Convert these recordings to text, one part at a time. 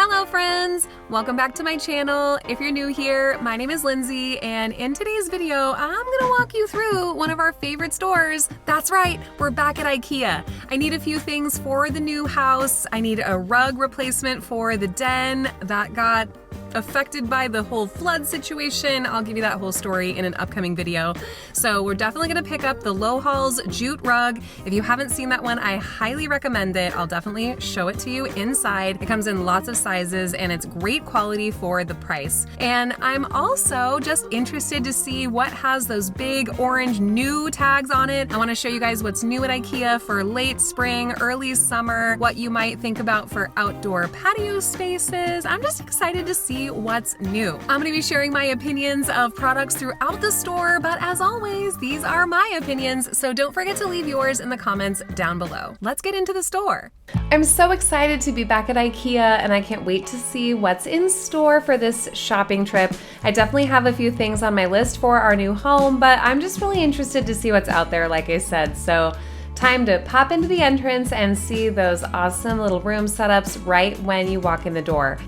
Hello friends! Welcome back to my channel. If you're new here, my name is Lindsay, and in today's video, I'm gonna walk you through one of our favorite stores. That's right, we're back at IKEA. I need a few things for the new house. I need a rug replacement for the den that got affected by the whole flood situation. I'll give you that whole story in an upcoming video. So we're definitely gonna pick up the Low Halls jute rug. If you haven't seen that one, I highly recommend it. I'll definitely show it to you inside. It comes in lots of sizes and it's great quality for the price. And I'm also just interested to see what has those big orange new tags on it. I wanna show you guys what's new at IKEA for late spring, early summer, what you might think about for outdoor patio spaces. I'm just excited to see what's new. I'm going to be sharing my opinions of products throughout the store, but as always, these are my opinions, so don't forget to leave yours in the comments down below. Let's get into the store. I'm so excited to be back at IKEA, and I can't wait to see what's in store for this shopping trip. I definitely have a few things on my list for our new home, but I'm just really interested to see what's out there, like I said, so time to pop into the entrance and see those awesome little room setups right when you walk in the door.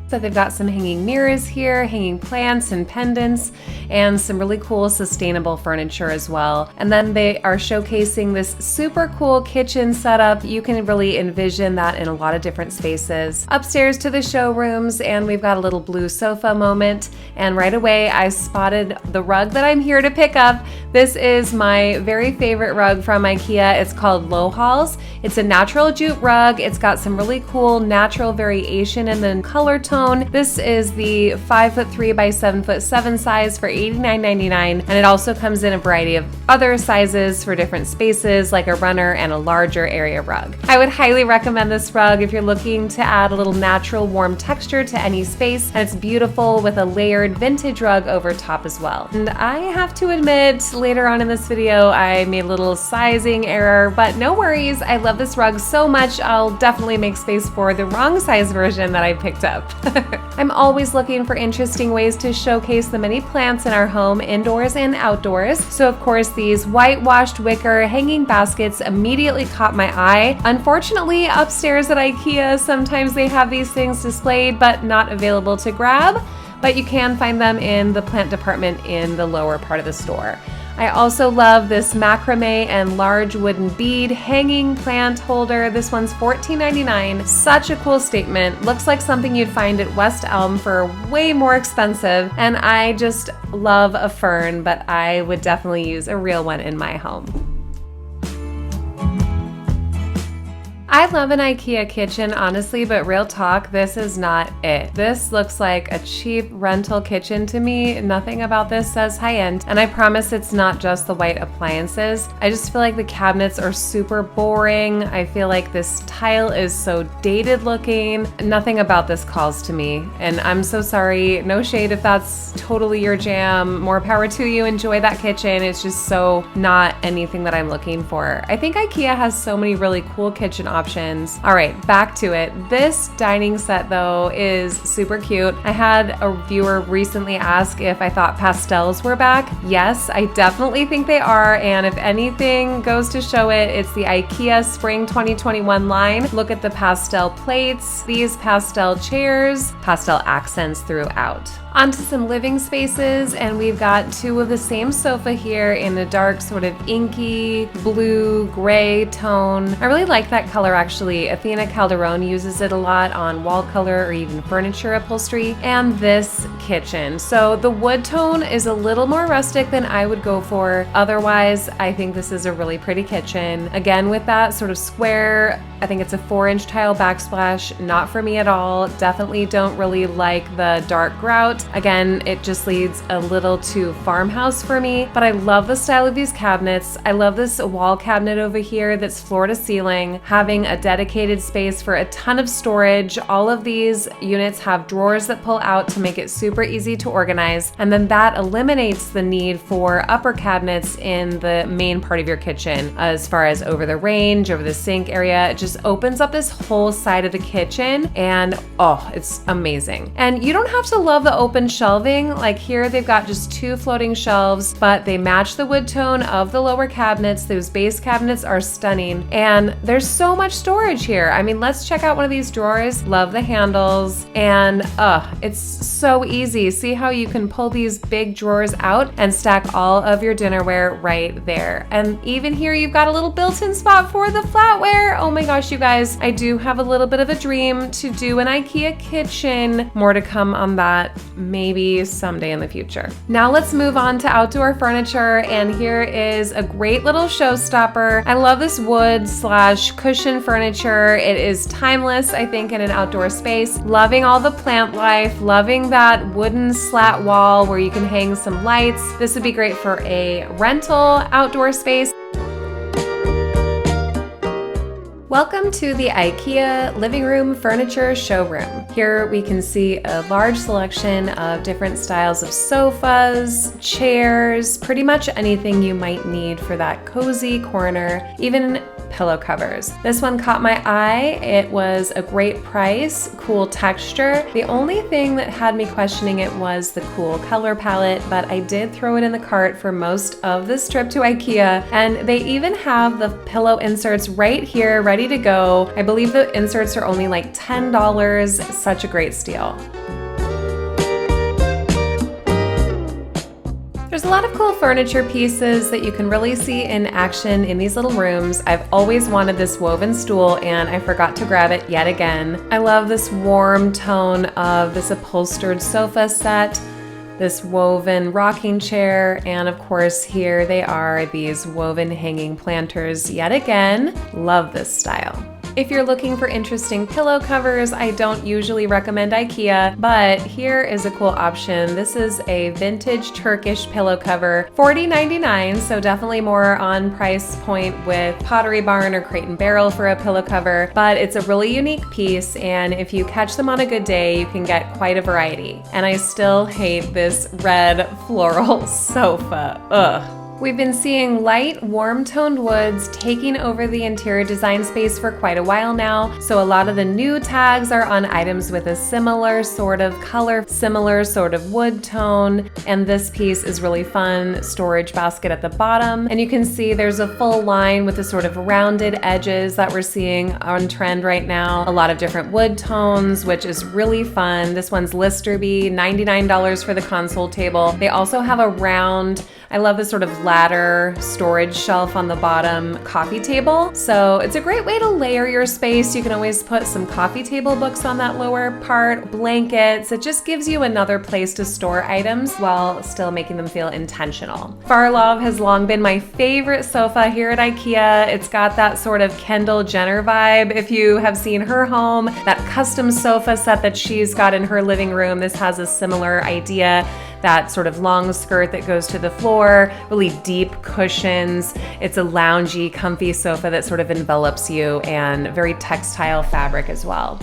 So they've got some hanging mirrors here, hanging plants and pendants, and some really cool sustainable furniture as well. And then they are showcasing this super cool kitchen setup. You can really envision that in a lot of different spaces. Upstairs to the showrooms, and we've got a little blue sofa moment. And right away I spotted the rug that I'm here to pick up. This is my very favorite rug from IKEA. It's called Low Halls. It's a natural jute rug. It's got some really cool natural variation in the color tone. This is the 5'3" by 7'7" size for $89.99, and it also comes in a variety of other sizes for different spaces, like a runner and a larger area rug. I would highly recommend this rug if you're looking to add a little natural warm texture to any space, and it's beautiful with a layered vintage rug over top as well. And I have to admit, later on in this video, I made a little sizing error, but no worries. I love this rug so much, I'll definitely make space for the wrong size version that I picked up. I'm always looking for interesting ways to showcase the many plants in our home, indoors and outdoors. So of course, these whitewashed wicker hanging baskets immediately caught my eye. Unfortunately, upstairs at IKEA, sometimes they have these things displayed but not available to grab, but you can find them in the plant department in the lower part of the store. I also love this macrame and large wooden bead hanging plant holder. This one's $14.99. Such a cool statement. Looks like something you'd find at West Elm for way more expensive. And I just love a fern, but I would definitely use a real one in my home. I love an IKEA kitchen, honestly, but real talk, this is not it. This looks like a cheap rental kitchen to me. Nothing about this says high-end, and I promise it's not just the white appliances. I just feel like the cabinets are super boring. I feel like this tile is so dated looking. Nothing about this calls to me, and I'm so sorry. No shade if that's totally your jam. More power to you. Enjoy that kitchen. It's just so not anything that I'm looking for. I think IKEA has so many really cool kitchen options. All right, back to it. This dining set though is super cute. I had a viewer recently ask if I thought pastels were back. Yes, I definitely think they are, and if anything goes to show it, it's the IKEA Spring 2021 line. Look at the pastel plates, these pastel chairs, pastel accents throughout. Onto some living spaces, and we've got two of the same sofa here in a dark sort of inky blue gray tone. I really like that color actually. Athena Calderon uses it a lot on wall color or even furniture upholstery. And this kitchen. So the wood tone is a little more rustic than I would go for. Otherwise, I think this is a really pretty kitchen. Again, with that sort of square, I think it's a 4-inch tile backsplash. Not for me at all. Definitely don't really like the dark grout. Again, it just leads a little too farmhouse for me, but I love the style of these cabinets. I love this wall cabinet over here that's floor to ceiling, having a dedicated space for a ton of storage. All of these units have drawers that pull out to make it super easy to organize, and then that eliminates the need for upper cabinets in the main part of your kitchen. As far as over the range, over the sink area, it just opens up this whole side of the kitchen, and oh, it's amazing. And you don't have to love the open open shelving. Like here, they've got just 2 floating shelves, but they match the wood tone of the lower cabinets. Those base cabinets are stunning, and there's so much storage here. I mean, let's check out one of these drawers. Love the handles, and it's so easy. See how you can pull these big drawers out and stack all of your dinnerware right there. And even here, you've got a little built-in spot for the flatware. Oh my gosh, you guys, I do have a little bit of a dream to do an IKEA kitchen. More to come on that maybe someday in the future. Now let's move on to outdoor furniture, and here is a great little showstopper. I love this wood/cushion furniture. It is timeless, I think, in an outdoor space. Loving all the plant life, loving that wooden slat wall where you can hang some lights. This would be great for a rental outdoor space. Welcome to the IKEA living room furniture showroom. Here we can see a large selection of different styles of sofas, chairs, pretty much anything you might need for that cozy corner, even pillow covers. This one caught my eye. It was a great price, cool texture. The only thing that had me questioning it was the cool color palette, but I did throw it in the cart for most of this trip to IKEA, and they even have the pillow inserts right here ready to go. I believe the inserts are only like $10. Such a great steal. There's a lot of cool furniture pieces that you can really see in action in these little rooms. I've always wanted this woven stool, and I forgot to grab it yet again. I love this warm tone of this upholstered sofa set, this woven rocking chair, and of course here they are, these woven hanging planters yet again. Love this style. If you're looking for interesting pillow covers, I don't usually recommend IKEA, but here is a cool option. This is a vintage Turkish pillow cover, $40.99, so definitely more on price point with Pottery Barn or Crate and Barrel for a pillow cover, but it's a really unique piece, and if you catch them on a good day, you can get quite a variety. And I still hate this red floral sofa. Ugh. We've been seeing light, warm-toned woods taking over the interior design space for quite a while now, so a lot of the new tags are on items with a similar sort of color, similar sort of wood tone, and this piece is really fun. Storage basket at the bottom, and you can see there's a full line with the sort of rounded edges that we're seeing on trend right now. A lot of different wood tones, which is really fun. This one's Listerby, $99 for the console table. They also have a round, I love this sort of ladder storage shelf on the bottom coffee table. So it's a great way to layer your space. You can always put some coffee table books on that lower part, blankets. It just gives you another place to store items while still making them feel intentional. Farlov has long been my favorite sofa here at IKEA. It's got that sort of Kendall Jenner vibe. If you have seen her home, that custom sofa set that she's got in her living room, this has a similar idea. That sort of long skirt that goes to the floor, really deep cushions. It's a loungy, comfy sofa that sort of envelops you, and very textile fabric as well.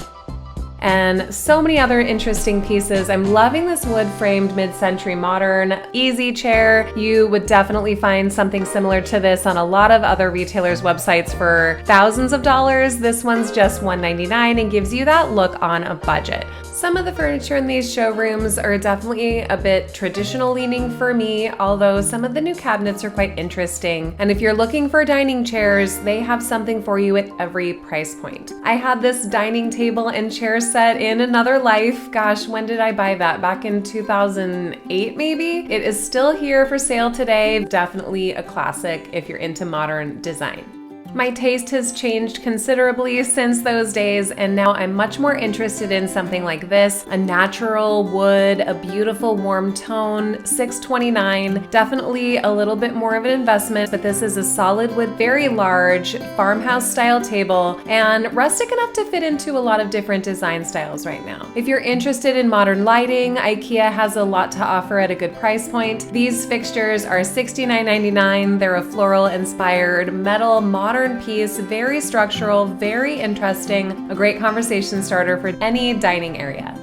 And so many other interesting pieces. I'm loving this wood-framed mid-century modern easy chair. You would definitely find something similar to this on a lot of other retailers' websites for thousands of dollars. This one's just $199 and gives you that look on a budget. Some of the furniture in these showrooms are definitely a bit traditional leaning for me, although some of the new cabinets are quite interesting. And if you're looking for dining chairs, they have something for you at every price point. I had this dining table and chair set in another life. Gosh, when did I buy that? Back in 2008 maybe? It is still here for sale today. Definitely a classic if you're into modern design. My taste has changed considerably since those days, and now I'm much more interested in something like this, a natural wood, a beautiful warm tone, $629. Definitely a little bit more of an investment, but this is a solid wood, very large farmhouse style table, and rustic enough to fit into a lot of different design styles right now. If you're interested in modern lighting, IKEA has a lot to offer at a good price point. These fixtures are $69.99. They're a floral inspired metal modern piece, very structural, very interesting, a great conversation starter for any dining area.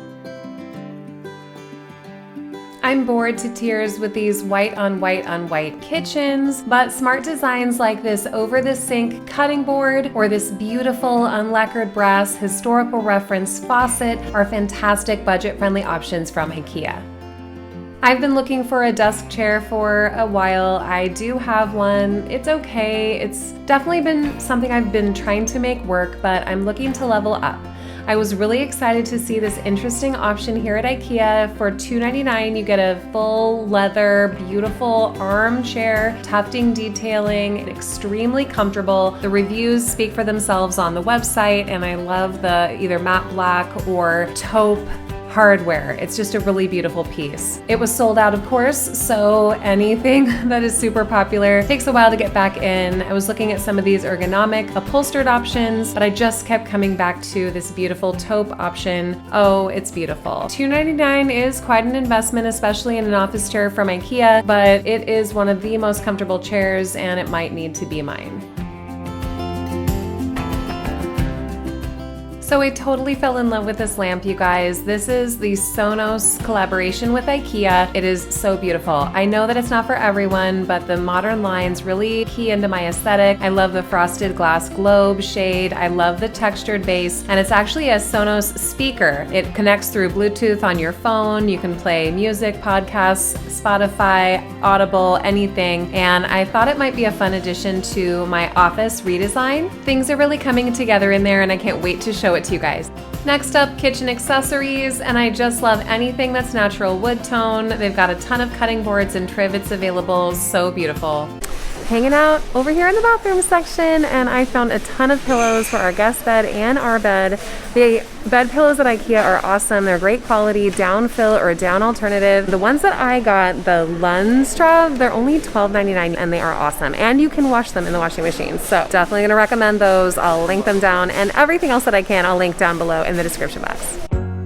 I'm bored to tears with these white on white kitchens, but smart designs like this over the sink cutting board or this beautiful unlacquered brass historical reference faucet are fantastic budget-friendly options from IKEA. I've been looking for a desk chair for a while. I do have one. It's okay. It's definitely been something I've been trying to make work, but I'm looking to level up. I was really excited to see this interesting option here at IKEA. For $2.99, you get a full leather, beautiful armchair, tufting detailing, extremely comfortable. The reviews speak for themselves on the website, and I love the either matte black or taupe hardware. It's just a really beautiful piece. It was sold out, of course, so anything that is super popular takes a while to get back in. I was looking at some of these ergonomic upholstered options, but I just kept coming back to this beautiful taupe option. Oh, it's beautiful. $2.99 is quite an investment, especially in an office chair from IKEA, but it is one of the most comfortable chairs and it might need to be mine. So I totally fell in love with this lamp, you guys. This is the Sonos collaboration with IKEA. It is so beautiful. I know that it's not for everyone, but the modern lines really key into my aesthetic. I love the frosted glass globe shade. I love the textured base, and it's actually a Sonos speaker. It connects through Bluetooth on your phone. You can play music, podcasts, Spotify, Audible, anything. And I thought it might be a fun addition to my office redesign. Things are really coming together in there, and I can't wait to show it to you guys. Next up, kitchen accessories, and I just love anything that's natural wood tone. They've got a ton of cutting boards and trivets available, so beautiful. Hanging out over here in the bathroom section, and I found a ton of pillows for our guest bed and our bed. The bed pillows at IKEA are awesome. They're great quality, down fill or down alternative. The ones that I got, the Lundstraw, they're only $12.99 and they are awesome. And you can wash them in the washing machine. So definitely gonna recommend those. I'll link them down, and everything else that I can, I'll link down below in the description box.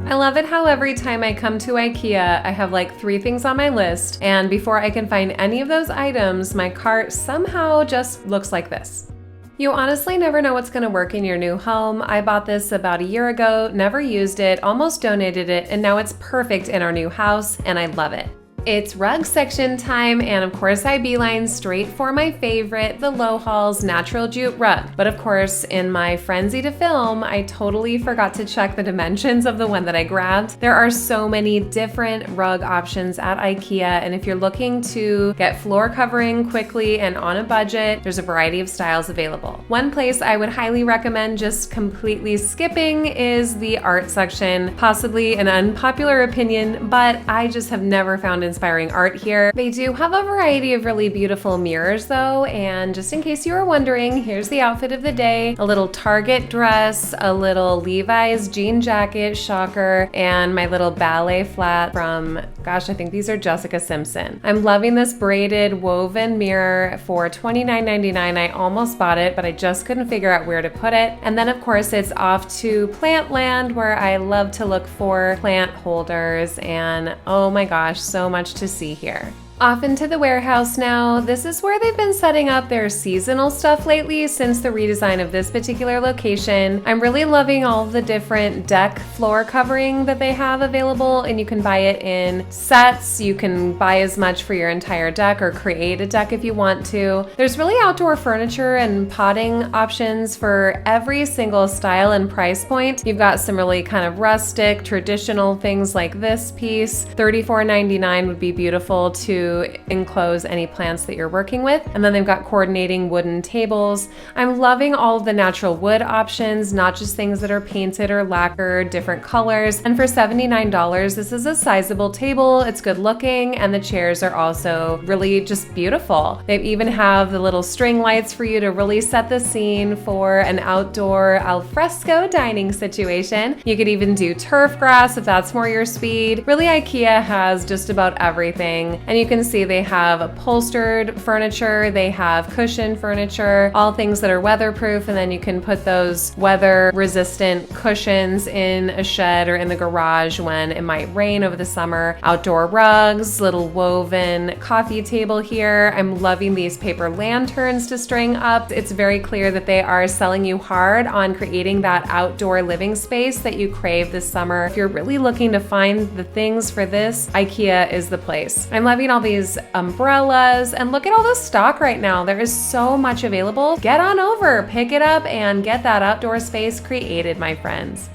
I love it how every time I come to IKEA, I have like 3 things on my list, and before I can find any of those items, my cart somehow just looks like this. You honestly never know what's gonna work in your new home. I bought this about a year ago, never used it, almost donated it, and now it's perfect in our new house, and I love it. It's rug section time, and of course I beeline straight for my favorite, the Low Hall's natural jute rug. But of course, in my frenzy to film, I totally forgot to check the dimensions of the one that I grabbed. There are so many different rug options at IKEA, and if you're looking to get floor covering quickly and on a budget, there's a variety of styles available. One place I would highly recommend just completely skipping is the art section. Possibly an unpopular opinion, but I just have never found inspiring art here. They do have a variety of really beautiful mirrors though, and just in case you were wondering, here's the outfit of the day. A little Target dress, a little Levi's jean jacket, shocker, and my little ballet flat from, gosh, I think these are Jessica Simpson. I'm loving this braided woven mirror for $29.99. I almost bought it, but I just couldn't figure out where to put it. And then of course it's off to Plantland, where I love to look for plant holders, and oh my gosh, so much to see here. Off into the warehouse now. This is where they've been setting up their seasonal stuff lately since the redesign of this particular location. I'm really loving all the different deck floor covering that they have available, and you can buy it in sets. You can buy as much for your entire deck or create a deck if you want to. There's really outdoor furniture and potting options for every single style and price point. You've got some really kind of rustic, traditional things like this piece. $34.99 would be beautiful to enclose any plants that you're working with. And then they've got coordinating wooden tables. I'm loving all of the natural wood options, not just things that are painted or lacquered, different colors. And for $79, this is a sizable table. It's good looking, and the chairs are also really just beautiful. They even have the little string lights for you to really set the scene for an outdoor al fresco dining situation. You could even do turf grass if that's more your speed. Really, IKEA has just about everything. And you can see they have upholstered furniture, they have cushioned furniture, all things that are weatherproof, and then you can put those weather resistant cushions in a shed or in the garage when it might rain over the summer. Outdoor rugs, little woven coffee table here. I'm loving these paper lanterns to string up. It's very clear that they are selling you hard on creating that outdoor living space that you crave this summer. If you're really looking to find the things for this, IKEA is the place. I'm loving all these umbrellas, and look at all the stock right now. There is so much available. Get on over, pick it up, and get that outdoor space created, my friends.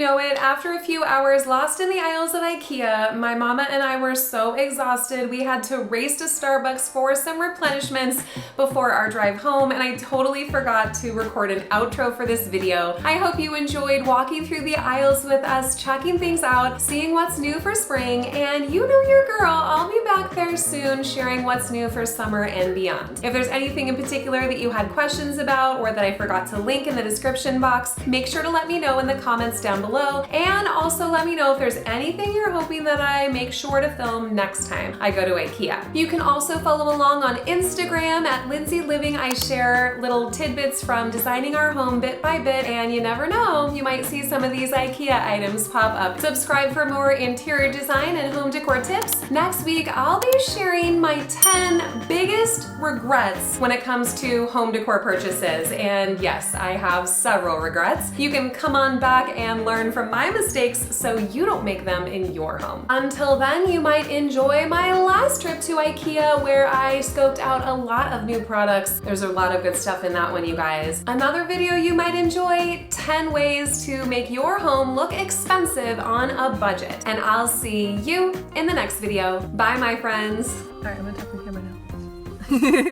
know it, after a few hours lost in the aisles of IKEA, my mama and I were so exhausted we had to race to Starbucks for some replenishments before our drive home, and I totally forgot to record an outro for this video. I hope you enjoyed walking through the aisles with us, checking things out, seeing what's new for spring, and you know your girl, I'll be back there soon sharing what's new for summer and beyond. If there's anything in particular that you had questions about or that I forgot to link in the description box, make sure to let me know in the comments down below, and also let me know if there's anything you're hoping that I make sure to film next time I go to IKEA. You can also follow along on Instagram at Lindsay Living. I share little tidbits from designing our home bit by bit, and you never know, you might see some of these IKEA items pop up. Subscribe for more interior design and home decor tips. Next week, I'll be sharing my 10 biggest regrets when it comes to home decor purchases. And yes, I have several regrets. You can come on back and learn from my mistakes so you don't make them in your home. Until then, you might enjoy my last trip to IKEA where I scoped out a lot of new products. There's a lot of good stuff in that one, you guys. Another video you might enjoy, 10 ways to make your home look expensive on a budget. And I'll see you in the next video. Bye, my friends. All right, I'm gonna talk to the camera now.